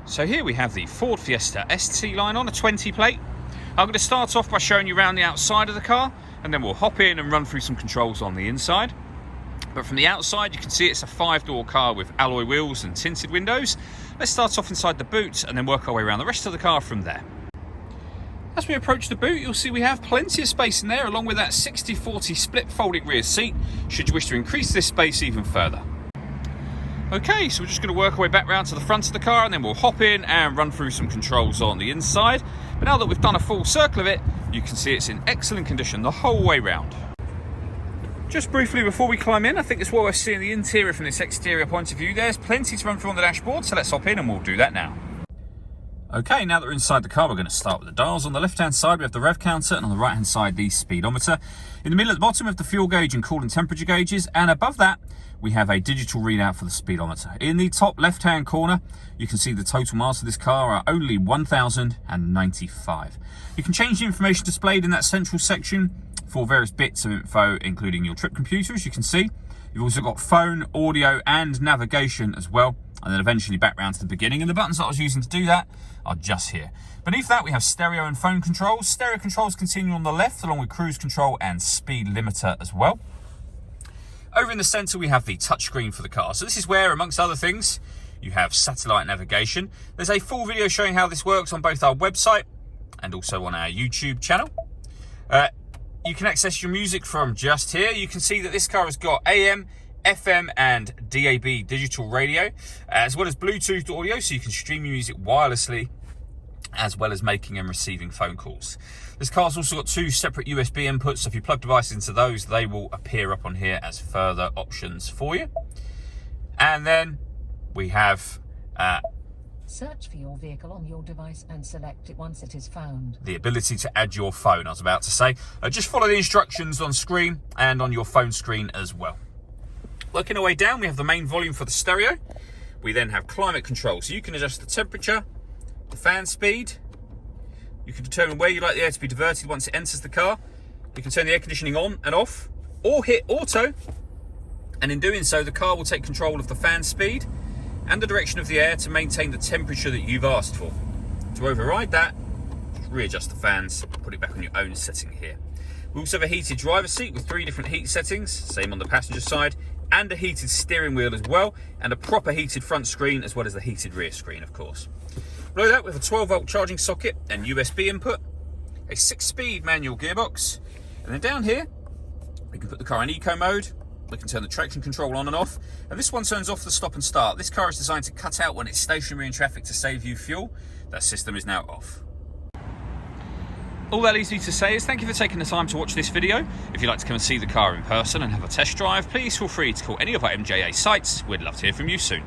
So here we have the Ford Fiesta ST line on a 20 plate. I'm going to start off by showing you around the outside of the car, and then we'll hop in and run through some controls on the inside. But from the outside you can see it's a 5-door car with alloy wheels and tinted windows. Let's start off inside the boot and then work our way around the rest of the car from there. As we approach the boot, you'll see we have plenty of space in there, along with that 60/40 split folding rear seat, should you wish to increase this space even further. Okay, so we're just going to work our way back round to the front of the car, and then we'll hop in and run through some controls on the inside. But now that we've done a full circle of it, you can see it's in excellent condition the whole way round. Just briefly before we climb in, I think it's worth seeing the interior from this exterior point of view. There's plenty to run through on the dashboard, so let's hop in and we'll do that now. Okay, now that we're inside the car, we're going to start with the dials. On the left-hand side, we have the rev counter, and on the right-hand side, the speedometer. In the middle at the bottom, we have the fuel gauge and coolant temperature gauges, and above that, we have a digital readout for the speedometer. In the top left-hand corner, you can see the total miles of this car are only 1,095. You can change the information displayed in that central section for various bits of info, including your trip computer, as you can see. You've also got phone, audio, and navigation as well, and then eventually back round to the beginning. And the buttons that I was using to do that are just here. Beneath that, we have stereo and phone controls. Stereo controls continue on the left, along with cruise control and speed limiter as well. Over in the centre, we have the touchscreen for the car. So this is where, amongst other things, you have satellite navigation. There's a full video showing how this works on both our website and also on our YouTube channel. You can access your music from just here. You can see that this car has got AM, FM and DAB digital radio, as well as Bluetooth audio, so you can stream your music wirelessly, as well as making and receiving phone calls. This car's also got 2 separate USB inputs, so if you plug devices into those, they will appear up on here as further options for you. And then we have search for your vehicle on your device and select it once it is found. The ability to add your phone, I was about to say. Just follow the instructions on screen and on your phone screen as well. Working our way down, we have the main volume for the stereo. We then have climate control, so you can adjust the temperature, the fan speed. You can determine where you'd like the air to be diverted once it enters the car. You can turn the air conditioning on and off, or hit auto, and in doing so, the car will take control of the fan speed and the direction of the air to maintain the temperature that you've asked for. To override that, just readjust the fans, put it back on your own setting here. We also have a heated driver's seat with 3 different heat settings, same on the passenger side, and a heated steering wheel as well, and a proper heated front screen, as well as the heated rear screen, of course. Below that, we have a 12-volt charging socket and USB input, a 6-speed manual gearbox, and then down here, we can put the car in eco mode. We can turn the traction control on and off, and this one turns off the stop and start. This car is designed to cut out when it's stationary in traffic to save you fuel. That system is now off. All that leaves me to say is thank you for taking the time to watch this video. If you'd like to come and see the car in person and have a test drive, please feel free to call any of our MJA sites. We'd love to hear from you soon.